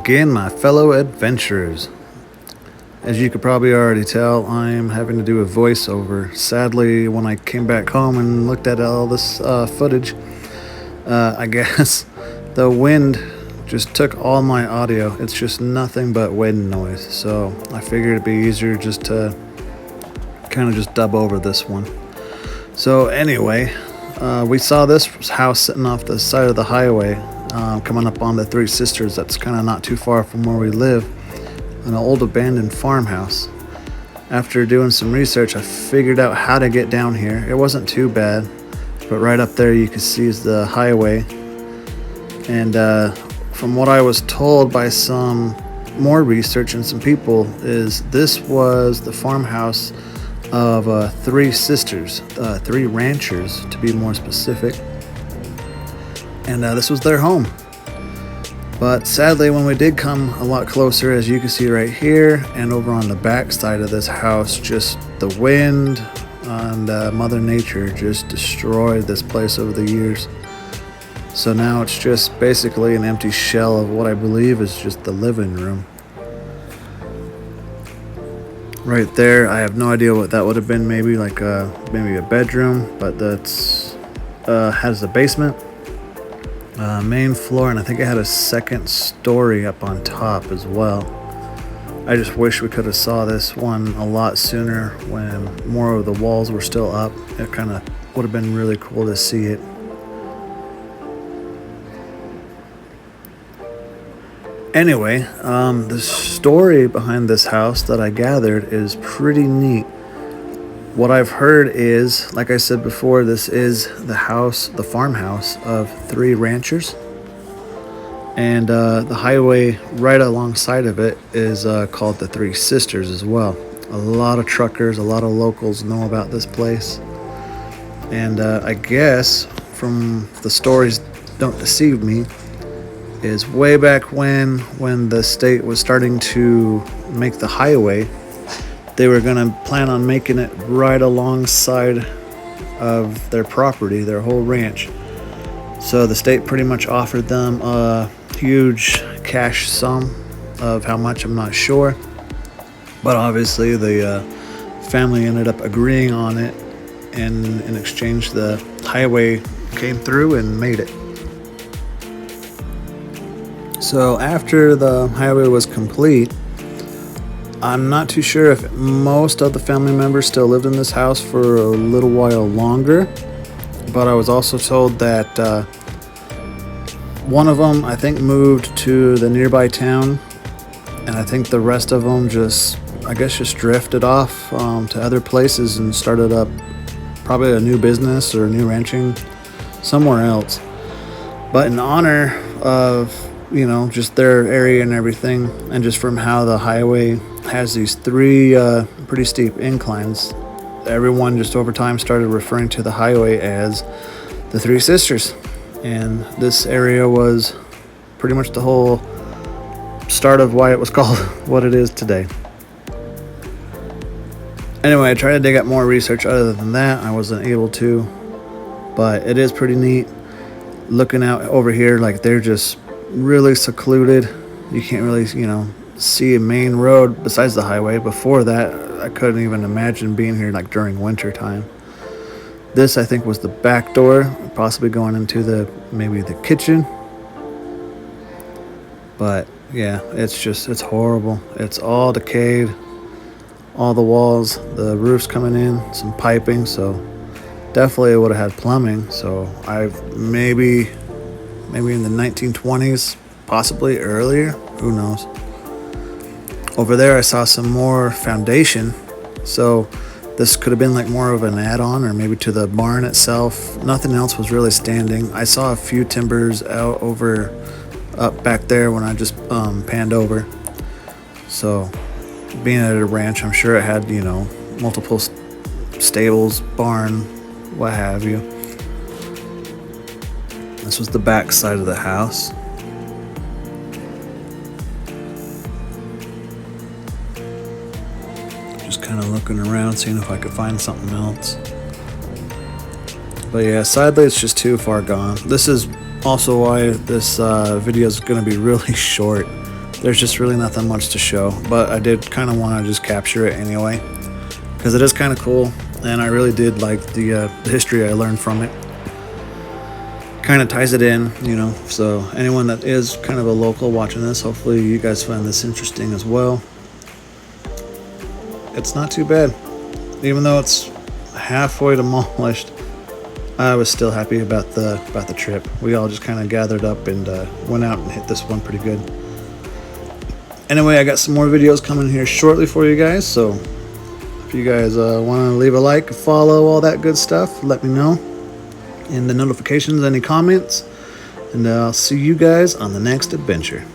again, my fellow adventurers. As you could probably already tell, I'm having to do a voiceover. Sadly, when I came back home and looked at all this footage, I guess the wind just took all my audio. It's just nothing but wind noise. So I figured it'd be easier just to kind of just dub over this one. So anyway, we saw this house sitting off the side of the highway, coming up on the Three Sisters. That's kind of not too far from where we live, an old abandoned farmhouse. After doing some research, I figured out how to get down here. It wasn't too bad, but right up there you can see is the highway. And from what I was told by some more research and some people, is this was the farmhouse of three sisters, three ranchers to be more specific, and this was their home. But sadly, when we did come a lot closer, as you can see right here and over on the back side of this house, just the wind and Mother Nature just destroyed this place over the years. So now it's just basically an empty shell of what I believe is just the living room. Right there, I have no idea what that would have been. Maybe like maybe a bedroom, but that's has a basement, main floor, and I think it had a second story up on top as well. I just wish we could have saw this one a lot sooner when more of the walls were still up. It kind of would have been really cool to see it. Anyway, the story behind this house that I gathered is pretty neat. What I've heard is, like I said before, this is the house, the farmhouse of three ranchers. And the highway right alongside of it is called the Three Sisters as well. A lot of truckers, a lot of locals know about this place. And I guess, from the stories don't deceive me, is way back when the state was starting to make the highway, they were going to plan on making it right alongside of their property, their whole ranch. So the state pretty much offered them a huge cash sum of how much, I'm not sure. But obviously the family ended up agreeing on it, and in exchange the highway came through and made it. So after the highway was complete, I'm not too sure if most of the family members still lived in this house for a little while longer, but I was also told that one of them, I think, moved to the nearby town, and I think the rest of them just drifted off to other places and started up probably a new business or new ranching somewhere else. But in honor of just their area and everything, and just from how the highway has these three pretty steep inclines, everyone just over time started referring to the highway as the Three Sisters. And this area was pretty much the whole start of why it was called what it is today. Anyway, I tried to dig up more research. Other than that, I wasn't able to, but it is pretty neat. Looking out over here, like, they're just really secluded. You can't really see a main road besides the highway. Before that, I couldn't even imagine being here like during winter time. This, I think, was the back door, possibly going into maybe the kitchen. But yeah, it's horrible. It's all decayed, all the walls, the roof's coming in, some piping, so definitely would have had plumbing. So I've maybe in the 1920s, possibly earlier, who knows. Over there I saw some more foundation, so this could have been like more of an add-on, or maybe to the barn itself. Nothing else was really standing. I saw a few timbers up back there when I just panned over. So being at a ranch, I'm sure it had multiple stables, barn, what have you. This was the back side of the house. Just kind of looking around, seeing if I could find something else. But yeah, sadly it's just too far gone. This is also why this video is going to be really short. there's just really nothing much to show, but I did kind of want to just capture it anyway, because it is kind of cool, and I really did like the history I learned from it. Kind of ties it in, you know, so anyone that is kind of a local watching this, hopefully you guys find this interesting as well. It's not too bad. Even though it's halfway demolished, I was still happy about the trip. We all just kind of gathered up and went out and hit this one pretty good. Anyway, I got some more videos coming here shortly for you guys, so if you guys want to leave a like, follow, all that good stuff, let me know in the notifications, any comments, and I'll see you guys on the next adventure.